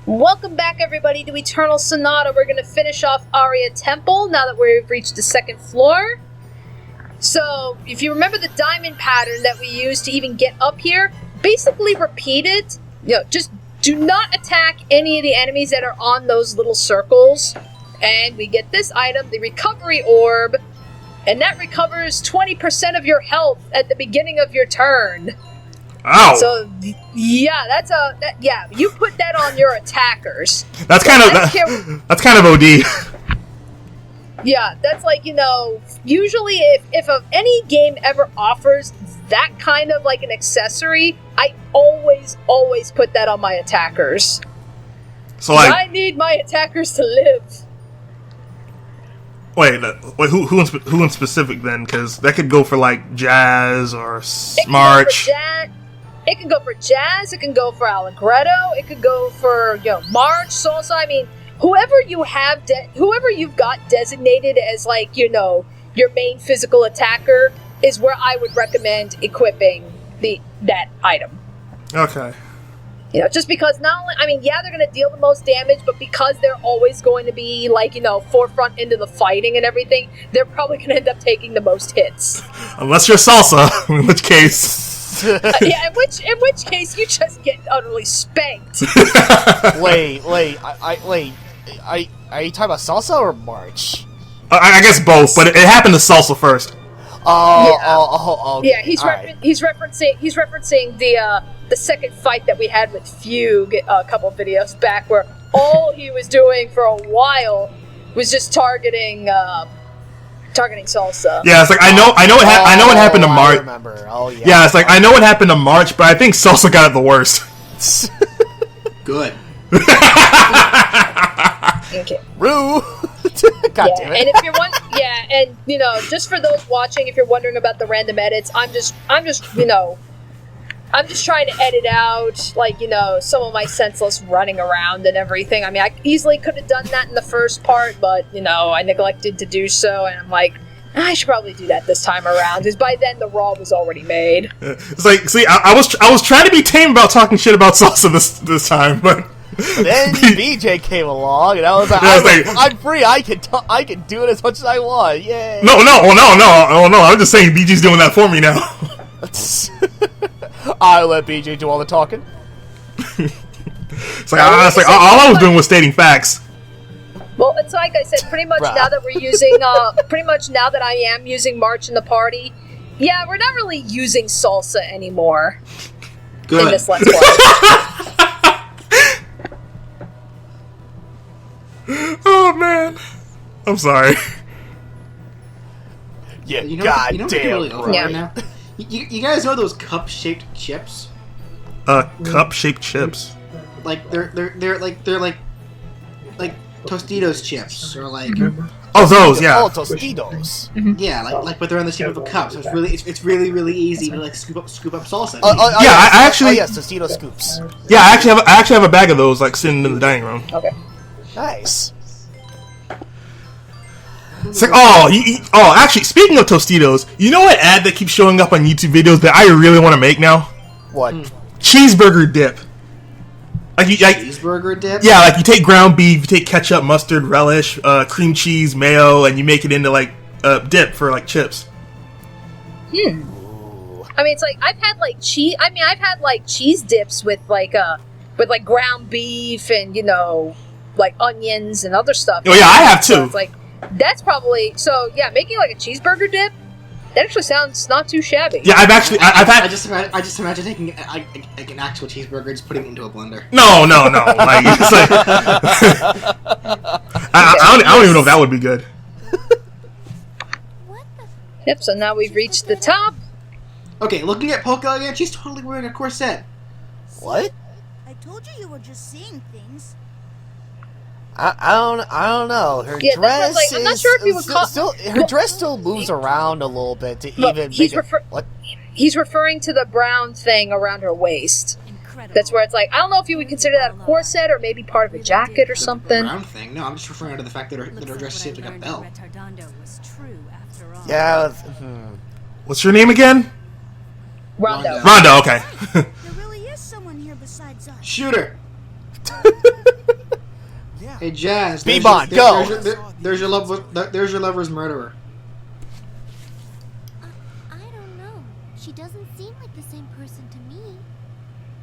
Welcome back, everybody, to Eternal Sonata. We're going to finish off Aria Temple now that we've reached the second floor. So, if you remember the diamond pattern that we used to even get up here, basically repeat it. Just do not attack any of the enemies that are on those little circles. And we get this item, the Recovery Orb, and that recovers 20% of your health at the beginning of your turn. Ow! So, yeah, you put that on your attackers. That's kind of OD. Yeah, that's like, usually if any game ever offers that kind of like an accessory, I always put that on my attackers. So like, I need my attackers to live. Wait, who in specific then? Because that could go for like Jazz or March. It can go for Jazz, it can go for Allegretto, it could go for, March, Salsa. I mean, whoever you've got designated as, like, your main physical attacker is where I would recommend equipping that item. Okay. Just because not only, they're going to deal the most damage, but because they're always going to be, like, forefront into the fighting and everything, they're probably going to end up taking the most hits. Unless you're Salsa, in which case... yeah, in which case you just get utterly spanked. Wait, are you talking about Salsa or March? I guess both, but it happened to Salsa first. Okay. Yeah, he's referencing the second fight that we had with Fugue a couple videos back, where all he was doing for a while was just targeting Salsa. Yeah, it's like I know what happened to March. I remember. Oh yeah. Yeah, it's like I know what happened to March, but I think Salsa got it the worst. Good. Okay. Rue. God damn it. And if you're just for those watching, if you're wondering about the random edits, I'm just trying to edit out, like, some of my senseless running around and everything. I easily could have done that in the first part, but, I neglected to do so, and I'm like, I should probably do that this time around, because by then the Raw was already made. It's like, see, I was trying to be tame about talking shit about Salsa this time, but... Then BJ came along, and I was like, I'm free, I can do it as much as I want, yay! No, I'm just saying BJ's doing that for me now. I'll let BJ do all the talking. It's like, all I was doing was stating facts. Well, it's like I said, pretty much now that we're using, now that I am using March in the party, yeah, we're not really using Salsa anymore. Good. In this Let's Play. Oh, man. I'm sorry. Yeah, goddamn. Really yeah. now? You guys know those cup-shaped chips? Cup-shaped chips. Like they're like Tostitos chips, or like oh, those, yeah. Oh, Tostitos. Yeah, like but they're in the shape of a cup, so it's really easy to like scoop up salsa. I actually yes, Tostito scoops. Yeah, I actually have a bag of those like sitting in the dining room. Okay. Nice. It's like, actually, speaking of Tostitos, you know what ad that keeps showing up on YouTube videos that I really want to make now? What? Cheeseburger dip. Cheeseburger dip? Yeah, like you take ground beef, you take ketchup, mustard, relish, cream cheese, mayo, and you make it into like dip for like chips. It's like I've had like cheese dips with ground beef and like onions and other stuff. Oh yeah, I have too. So it's like that's probably making like a cheeseburger dip. That actually sounds not too shabby. Yeah, I've had. I just imagine taking like an actual cheeseburger, just putting it into a blender. No. Like, it's like I don't even know if that would be good. Yep. So now we've reached the top. Okay, looking at Polka again, she's totally wearing a corset. What? I told you were just seeing things. I don't know. Her dress like, I'm not sure if you would call her dress still moves around a little bit to even make it. What? He's referring to the brown thing around her waist. Incredible. That's where it's like, I don't know if you would consider that a corset or maybe part of a jacket or something. The brown thing? No, I'm just referring to the fact that her dress is shaped like a bell. Yeah. What's your name again? Rondo. Rondo. Okay. There really is someone here besides us. Shoot her. Hey, Jazz. Bebon, go! There's your lover's murderer. I don't know. She doesn't seem like the same person to me.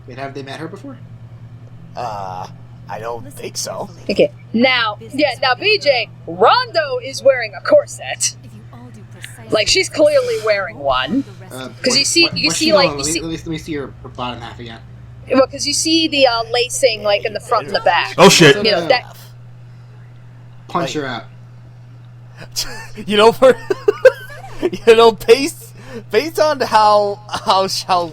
Wait, have they met her before? I don't think so. Okay, now BJ, Rondo is wearing a corset. Like, she's clearly wearing one. Because you see, let me see her bottom half again. Well, because you see the lacing, like, in the front and the back. Oh shit! You know, that... Punch her out. You know, based on how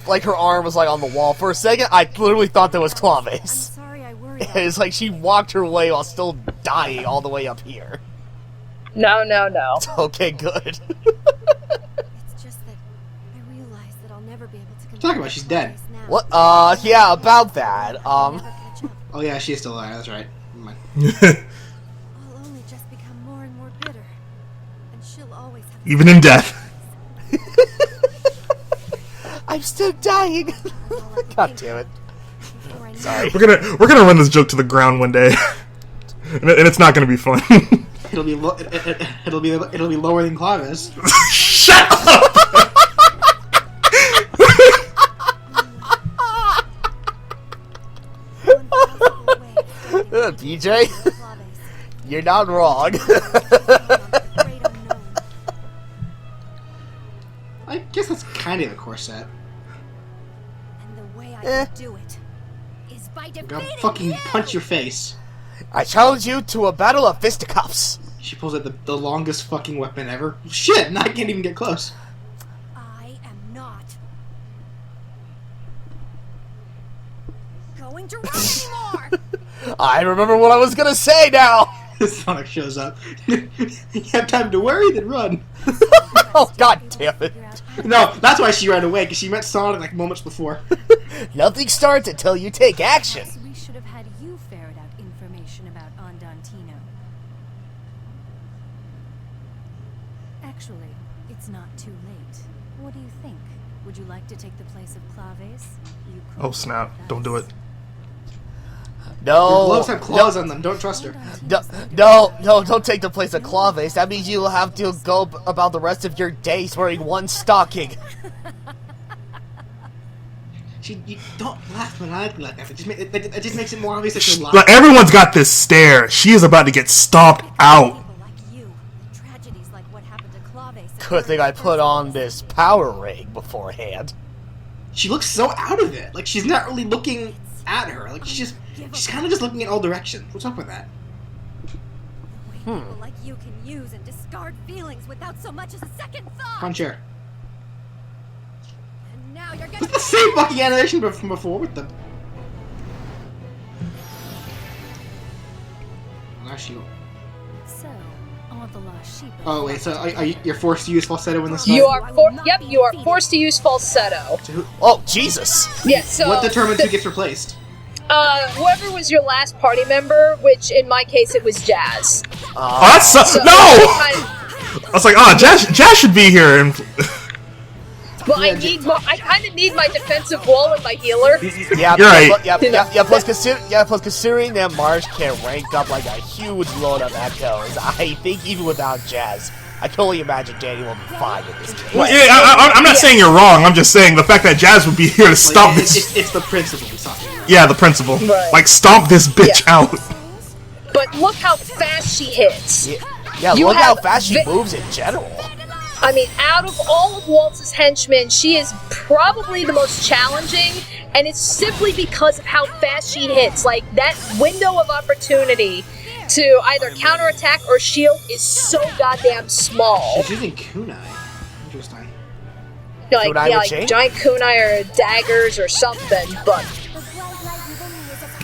like her arm was like on the wall for a second, I literally thought that was Claves. Sorry, I worried. It's like she walked her way while still dying all the way up here. No. Okay, good. It's just that I realized that I'll never be able to Talk about she's dead. What? Yeah, about that. Oh yeah, she's still alive. That's right. Never mind. I'll only just become more and more bitter, and she'll always have. Even in death. I'm still dying. God damn it. Sorry. We're gonna run this joke to the ground one day, and it's not gonna be fun. It'll be lower than Claves. Shut up! BJ, you're not wrong. I guess that's kind of a corset. And the way I do it is by I'm defeating gonna fucking you. punch your face. I challenge you to a battle of fisticuffs. She pulls out the longest fucking weapon ever. Shit! Now I can't even get close. I am not going to run anymore. I remember what I was gonna say now. Sonic shows up. You have time to worry, then run. Oh, god damn it. No, that's why she ran away, because she met Sonic like moments before. Nothing starts until you take action. We should have had you ferret out information about Andantino. Actually, it's not too late. What do you think? Would you like to take the place of Claves? You could Oh snap! Don't do it. No. Her gloves have claws on them. Don't trust her. No, don't take the place of Claves. That means you'll have to go about the rest of your days wearing one stocking. You don't laugh maniacally like that. It just makes it more obvious that you're lying. Like, everyone's got this stare. She is about to get stomped out. People like you, tragedies like what happened to Claves. Good thing I put on this power ring beforehand. She looks so out of it. Like, she's not really looking at her. Like, she's kind of just looking in all directions. What's up with that? People like you can use and discard feelings without so much as a second thought. Punch her. And now you're It's gonna. the same fucking animation from before with them. Now she. So, all the lost sheep. Oh wait, so you're forced to use falsetto in this fight? You are forced to use falsetto. Oh, Jesus. Yeah, so What determines who gets replaced? whoever was your last party member, which in my case it was Jazz. Oh, that's So, no! I was like, Jazz should be here. And well, I kind of need my defensive wall and my healer. Yeah, You're right. Plus considering that Marsh can rank up like a huge load of echoes, I think even without Jazz, I can only imagine Danny will be fine in this case. well, yeah, I'm not saying you're wrong. I'm just saying the fact that Jazz would be here to stop this. It's the principle we're talking about. Yeah, the principal. Right. Like, stomp this bitch out. But look how fast she hits. Yeah, You look how have fast she moves in general. I mean, out of all of Waltz's henchmen, she is probably the most challenging, and it's simply because of how fast she hits. Like, that window of opportunity to either counterattack or shield is so goddamn small. She's using kunai. Interesting. Like, Kunai yeah, with chain? like giant kunai or daggers or something, but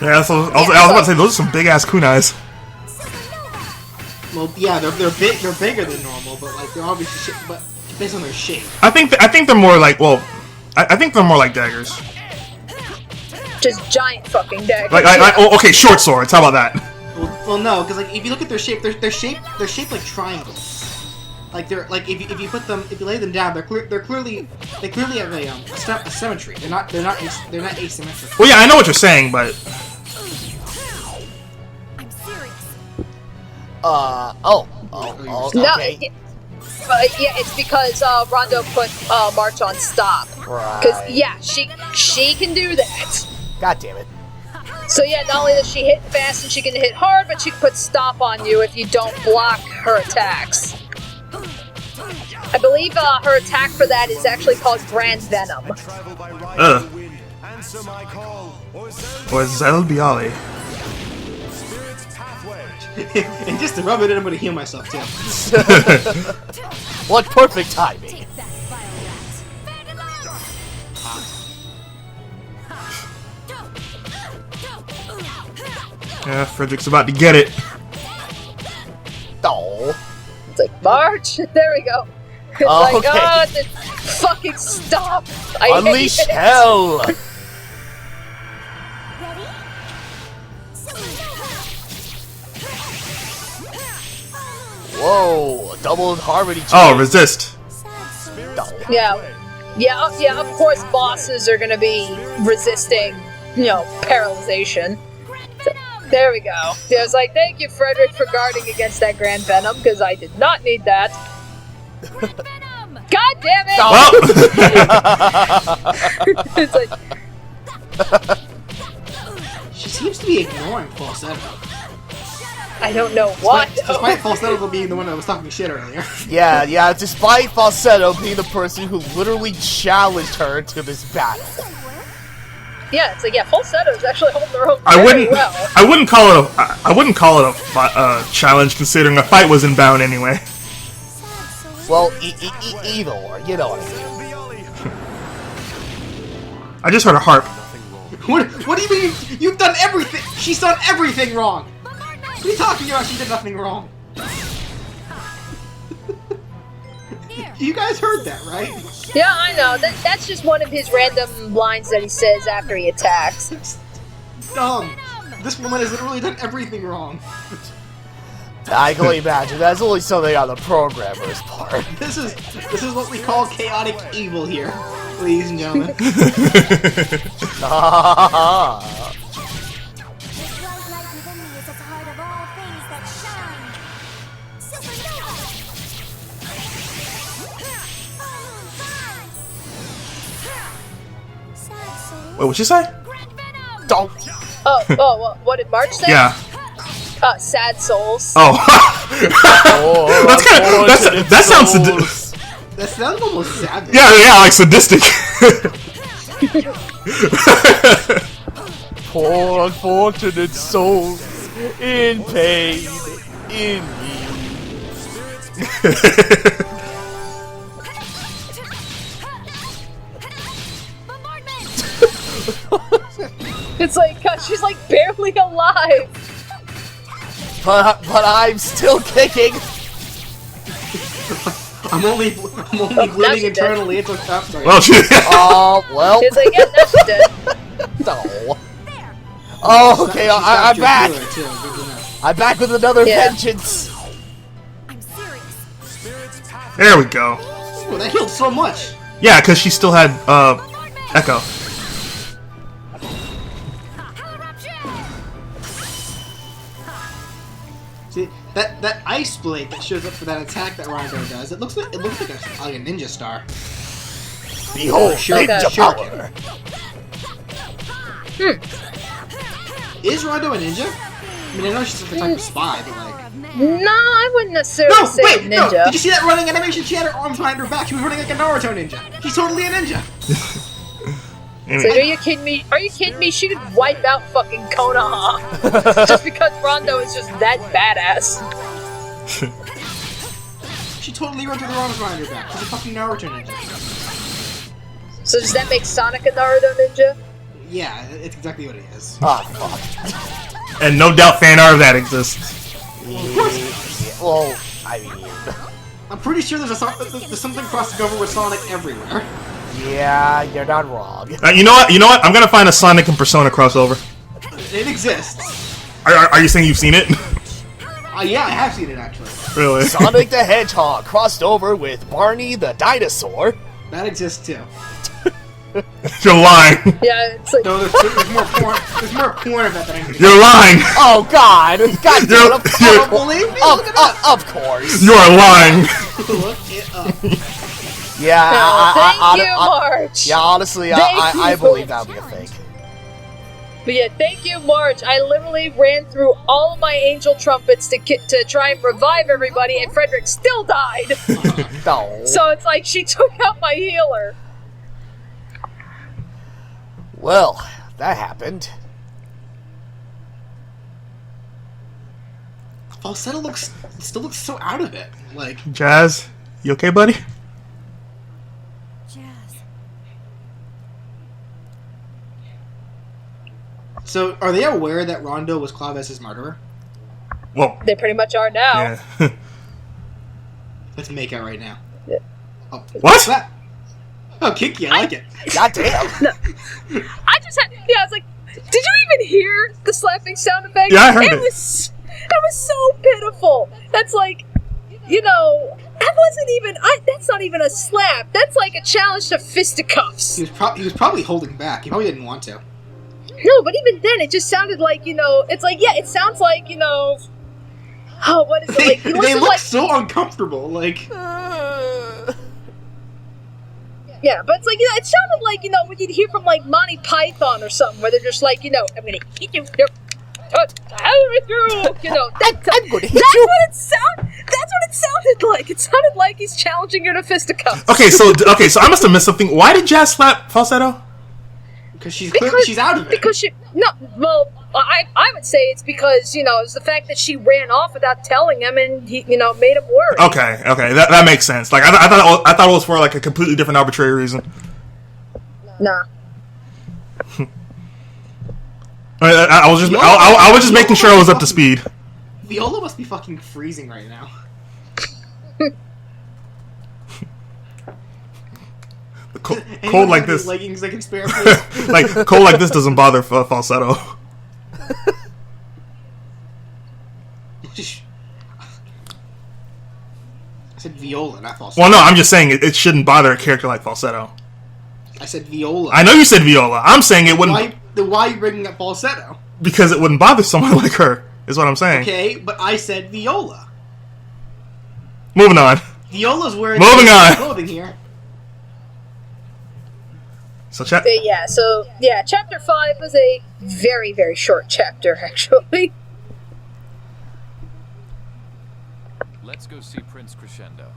Yeah, so I was about to say, those are some big-ass kunais. Well, yeah, they're bigger than normal, but like they're obviously but based on their shape. I think they're more like, well, I think they're more like daggers. just giant fucking daggers. Like, okay, short swords. How about that? Well, no, because like if you look at their shape, they're shaped like triangles. Like they're like if you lay them down, they clearly have a symmetry. They're not asymmetrical. Well, yeah, I know what you're saying, but No, okay. Yeah, it's because Rondo put March on stop. Because Right. yeah, she can do that. God damn it. So yeah, not only does she hit fast and she can hit hard, but she can put stop on you if you don't block her attacks. I believe her attack for that is actually called Grand Venom. Or Zel Bialy. And just to rub it in, I'm gonna heal myself too. What perfect timing. Yeah, Frederick's about to get it. Oh. It's like, March! There we go. It's like, Okay. oh, this fucking stop! I Unleash hate it. hell! Whoa, double harmony chain. Oh, resist. No. Yeah, of course bosses are gonna be resisting, paralyzation. So, there we go. I was like, thank you, Frederick, for guarding against that Grand Venom, because I did not need that. God damn it! Well, It's like, She seems to be ignoring Falsetto. I don't know what. Despite Falsetto being the one that was talking shit earlier. Yeah, despite Falsetto being the person who literally challenged her to this battle. Yeah, it's like, Falsetto is actually holding their own I very wouldn't. well. I wouldn't call it a challenge, considering a fight was inbound anyway. Well, either or, you know what I mean. I just heard a harp. What do you mean? You've done everything. She's done everything wrong. What are you talking about? She did nothing wrong. You guys heard that, right? Yeah, I know. That's just one of his random lines that he says after he attacks. It's dumb. This woman has literally done everything wrong. I can only imagine. That's only something on the programmer's part. This is what we call chaotic evil here, ladies and gentlemen. Wait, what'd you say? Don't. Well, what did March say? Yeah. Sad souls. Oh. That sounds That sounds almost savage. yeah, like sadistic. Poor unfortunate souls in pain, in need. It's like, God, she's like barely alive. But I'm still kicking. I'm only bleeding internally. It's okay. I'm sorry. Well, shit. Well. It's like, yeah, now she's dead. No. Oh, okay, I'm back. I'm back with another vengeance. I'm serious. There we go. Oh, that healed so much. Yeah, because she still had Echo. See that ice blade that shows up for that attack that Rondo does. It looks like a ninja star. Behold, ninja Sure. power. Is Rondo a ninja? I mean, I know she's some type of spy, but like. No, I wouldn't necessarily No, say wait, no. ninja. Did you see that running animation? She had her arms behind her back. She was running like a Naruto ninja. She's totally a ninja. So are you kidding me? Are you kidding me? She could wipe out fucking Konoha just because Rondo is just that badass. She totally runs with her arms behind her back. She's a fucking Naruto ninja. So does that make Sonic a Naruto ninja? Yeah, it's exactly what it is. Ah, fuck. And no doubt fan art of that exists. Well, I mean... I'm pretty sure there's something crossing over with Sonic everywhere. Yeah, you're not wrong. You know what? I'm gonna find a Sonic and Persona crossover. It exists. Are you saying you've seen it? Yeah, I have seen it actually. Really? Sonic the Hedgehog crossed over with Barney the Dinosaur. That exists too. You're lying. Yeah, it's like No, there's more porn. There's more porn of that than I can. You're lying. Oh God! God damn it! You're- Believe me, look it up. Of course. You're lying. Look it up. Yeah. thank you, March. Yeah, honestly, Thank I you. believe that would be a thing. But yeah, thank you, March. I literally ran through all of my angel trumpets to try and revive everybody, and Frederick still died. No. So it's like she took out my healer. Well, that happened. Falsetto still looks so out of it. Like, Jazz, you okay, buddy? Jazz. so are they aware that Rondo was Claves' murderer? Well, They pretty much are now. yeah. Let's make out right now. Yeah. Oh, What? what's that? Oh, kinky. I like it. God damn. I just had, I was like, did you even hear the slapping sound effect? Yeah, I heard it. That was so pitiful. That's like, that wasn't even, that's not even a slap. That's like a challenge to fisticuffs. He was probably holding back. He probably didn't want to. No, but even then, it just sounded like, it's like, yeah, it sounds like, oh, what is it? Like, he They look like, so uncomfortable. Like, yeah, but it's like, it sounded like, what you'd hear from, like, Monty Python or something, where they're just like, I'm gonna hit you, hell with you, I'm gonna hit that's you. what it sounded like. It sounded like he's challenging her to fisticuffs. Okay, so I must have missed something. Why did Jazz slap Falsetto? because she's out of it. Because I would say it's because, it's the fact that she ran off without telling him and he, made him worry. Okay, that makes sense. Like I thought it was for like a completely different arbitrary reason. Nah. I was just making sure I was up to speed. Viola must be fucking freezing right now. Cold like this, Leggings I can spare, please. like cold like this doesn't bother Falsetto. I said Viola, not Falsetto. Well, no, I'm just saying it shouldn't bother a character like Falsetto. I said Viola. I know you said Viola. I'm saying it wouldn't Why are you bringing up Falsetto? because it wouldn't bother someone like her. Is what I'm saying. Okay, but I said Viola. Moving on. Viola's wearing Moving on. clothing here. So chat. Chapter 5 was a very, very short chapter, actually. Let's go see Prince Crescendo.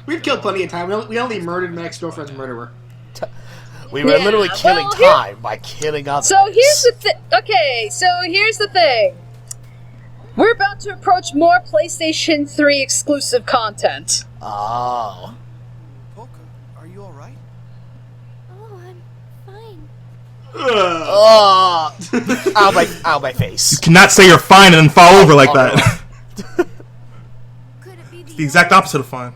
We've killed plenty of time. We only murdered my ex-girlfriend's murderer. We were Yeah, literally killing well, here- time by killing others. So here's the thing. Okay, so here's the thing. We're about to approach more PlayStation 3 exclusive content. Oh. Polka, are you alright? Oh, I'm fine. Oh. Out of my face. Cannot say you're fine and then fall over like that. Could it be The exact opposite of fine.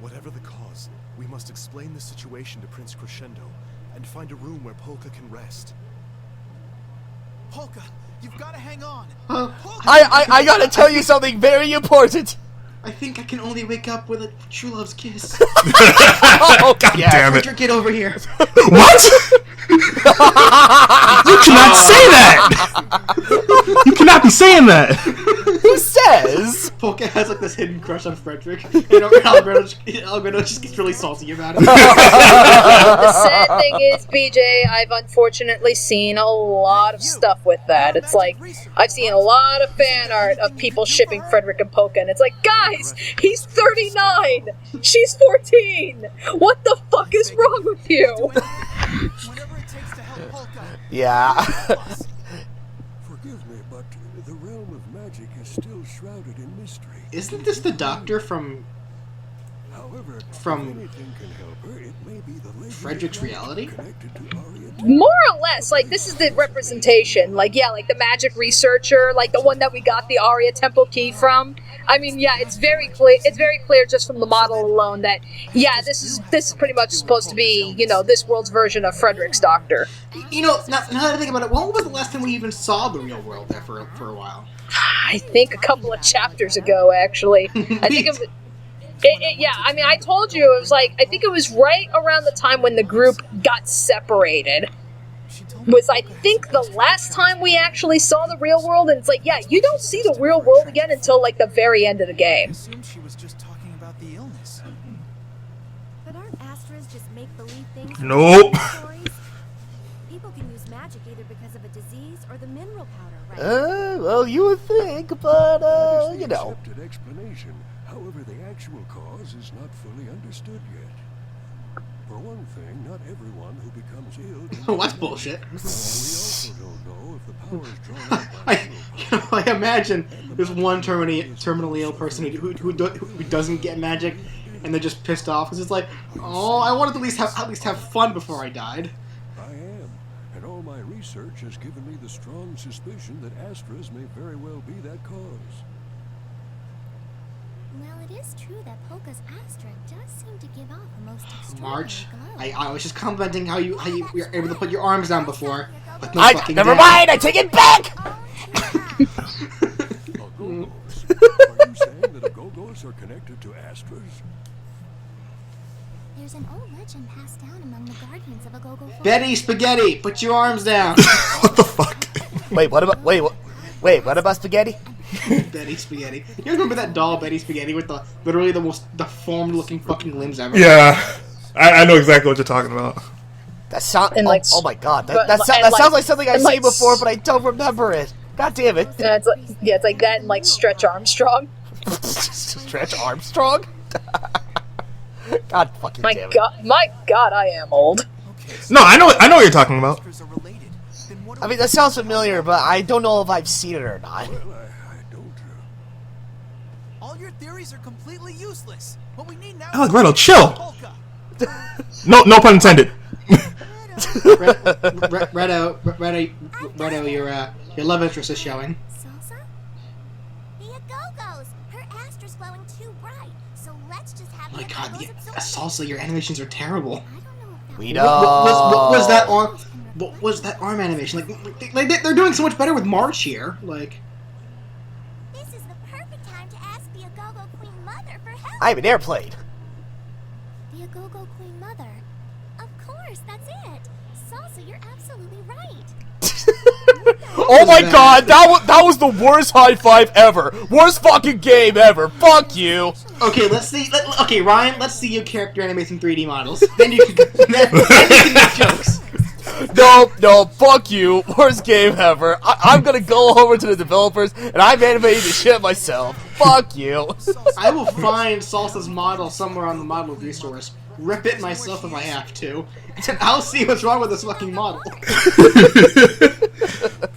Whatever the cause, we must explain the situation to Prince Crescendo and find a room where Polka can rest. Polka, you've got to hang on. Polka! I gotta tell you something very important. I think I can only wake up with a true love's kiss. Oh, God damn it. Frederick, get over here. What? You cannot say that. You cannot be saying that. Who says? Polka has like this hidden crush on Frederick, and Alberto just gets really salty about it. The sad thing is, BJ, I've unfortunately seen a lot of stuff with that. It's like, I've seen a lot of fan art of people shipping Frederick and Polka, and it's like, guys, he's 39! She's 14! What the fuck is wrong with you? Whatever it takes to help Polka. Yeah. Forgive me, but the realm of magic is still shrouded in mystery. Isn't this the doctor from However, From if anything can help her, it may be the lady Frederick's of magic reality? connected to Aria. More or less, like, this is the representation. Like, yeah, like the magic researcher, like the one that we got the Aria Temple key from. I mean, yeah, it's very clear. It's very clear just from the model alone that, yeah, this is pretty much supposed to be, this world's version of Frederick's doctor. now that I think about it, when was the last time we even saw the real world there for a while? I think a couple of chapters ago, actually. I think it was. Yeah, I mean, I told you, it was like, I think it was right around the time when the group got separated. Was, I think, the last time we actually saw the real world, and it's like, yeah, you don't see the real world again until, like, the very end of the I game. assumed she was just talking about the illness. But aren't Astras just make-believe things? Nope. Stories? People can use magic either because of a disease or the mineral powder, right? Well, you would think, but, That is the you know. accepted explanation. However, the actual cause is not fully understood yet. For one thing, not everyone who becomes ill can Oh, that's bullshit. We also don't know if the power is drawn out by I imagine there's one terminally ill person who doesn't get magic, and they're just pissed off because it's like, oh, I wanted to at least have fun before I died. I am, and all my research has given me the strong suspicion that Astras may very well be that cause. Well, it is true that Polka's Astra does seem to give off a most extraordinary March, glow. I was just complimenting how you were able to put your arms down before. With no fucking Never death. mind, I take it back! Agogos? Are you saying that Agogos are connected to Astras? There's an old legend passed down among the guardians of Agogo Forest. Betty Spaghetti, put your arms down. What the fuck? Wait, what about spaghetti? Betty Spaghetti. You guys remember that doll Betty Spaghetti with literally the most deformed looking fucking limbs ever? Yeah, I know exactly what you're talking about. That sound. And, like, oh my god, but- that and, sounds like something I've and, seen like, before, but I don't remember it. God damn it. It's like that and, like, Stretch Armstrong. Stretch Armstrong? God fucking damn it. My god, I am old. No, I know what you're talking about. Astras are related. Then what I mean, that sounds familiar, but I don't know if I've seen it or not. Well, I don't. all your theories are completely useless. What we need now Alec Redo, chill. Polka. No pun intended. Redo, your love interest is showing. Salsa? The Agogos! Her Astra's glowing too bright, so let's just have Oh my the god, Agogos absorb it. Salsa, your animations are terrible. I don't know if that We would- know. What was that arm? What was that arm animation? Like they're doing so much better with March here. Like, This is the perfect time to ask the Agogo Queen Mother for help. I have an airplane. The Agogo Queen Mother. Of course, that's it. Salsa, you're absolutely right. Oh my that? god, that was the worst high five ever. Worst fucking game ever. Fuck you. okay, let's see. Okay, Ryan, let's see your character animating 3D models. Then you can make jokes. No, fuck you. Worst game ever. I'm gonna go over to the developers and I'm animating the shit myself. Fuck you. I will find Salsa's model somewhere on the model resource, rip it myself if I have to, and I'll see what's wrong with this fucking model.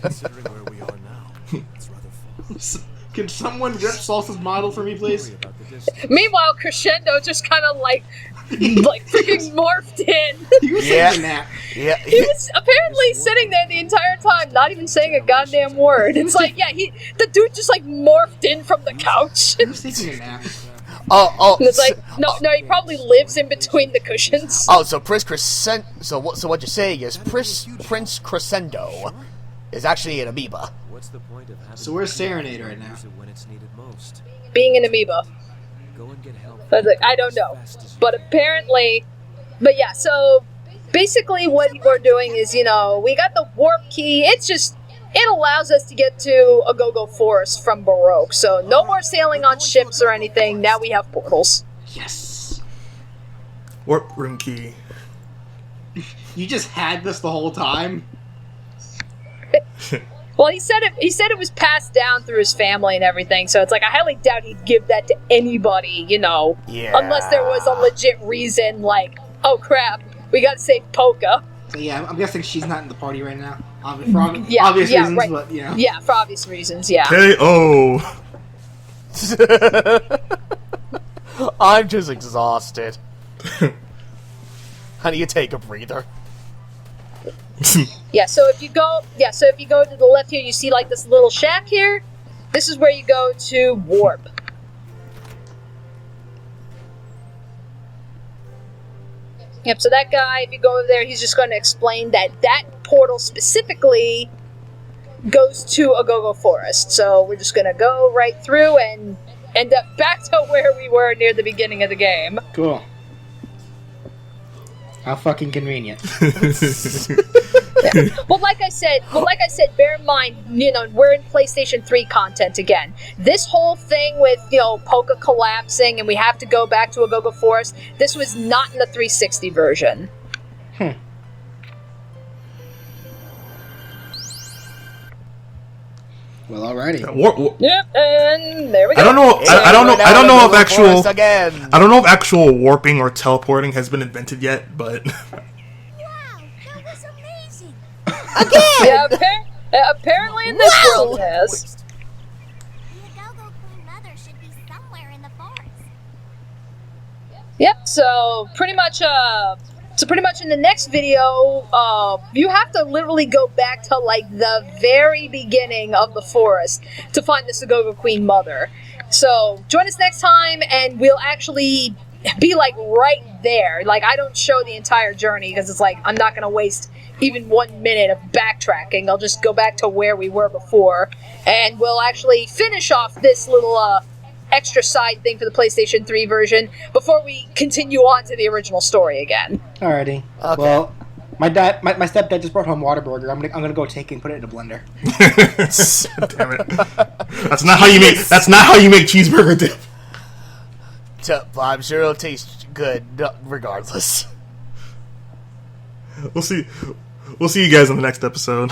Considering where we are now, it's rather far. Can someone rip Salsa's model for me, please? Worry about the distance. Meanwhile, Crescendo just kind of like freaking morphed in. He was Yeah. taking that. Yeah. He was apparently sitting there the entire time, not even saying a goddamn word. It's like, yeah, the dude just like morphed in from the couch. He was taking a nap. Oh. And it's like, no, he probably lives in between the cushions. Oh, so Prince Crescendo. So what you're saying is Prince Crescendo is actually an amoeba. What's the point of having So where's Serenade right now? use it when it's needed most? Being an amoeba. Go and get help. I was like, I don't know. But apparently, but yeah, so basically what we're doing is, we got the warp key. It allows us to get to Agogo Forest from Baroque. So no more sailing on ships or anything. Now we have portals. Yes. Warp room key. You just had this the whole time? Well, he said it was passed down through his family and everything. So it's like, I highly doubt he'd give that to anybody, Yeah. unless there was a legit reason, like, oh crap, we gotta save Polka. So yeah, I'm guessing she's not in the party right now. For obvious Yeah, reasons, right. but Yeah, for obvious reasons, yeah. KO. I'm just exhausted. How do you take a breather? Yeah, so if you go to the left here, you see like this little shack here. This is where you go to warp. Yep, so that guy, if you go over there, he's just going to explain that portal specifically goes to Agogo Forest. So we're just going to go right through and end up back to where we were near the beginning of the game. Cool. How fucking convenient. Well, like I said, bear in mind, we're in PlayStation 3 content again. This whole thing with, Polka collapsing and we have to go back to a Go-Go Forest, this was not in the 360 version. Well, alrighty. Yep, and there we go. I don't know. I don't know if actual. Again. I don't know if actual warping or teleporting has been invented yet, but. Wow, that was amazing. Yeah, apparently in this world it has. The Go-Go Queen Mother should be somewhere in the forest. Yep. So pretty much in the next video, you have to literally go back to like the very beginning of the forest to find the Go-Go Queen Mother. So join us next time, and we'll actually be like right there. Like, I don't show the entire journey because it's like I'm not going to waste even 1 minute of backtracking. I'll just go back to where we were before, and we'll actually finish off this little extra side thing for the PlayStation 3 version before we continue on to the original story again. Alrighty. Okay. Well, my stepdad just brought home Whataburger. I'm gonna go take it and put it in a blender. Damn it! That's not how you make. That's not how you make cheeseburger dip. I'm sure it'll taste good, regardless. We'll see. We'll see you guys in the next episode.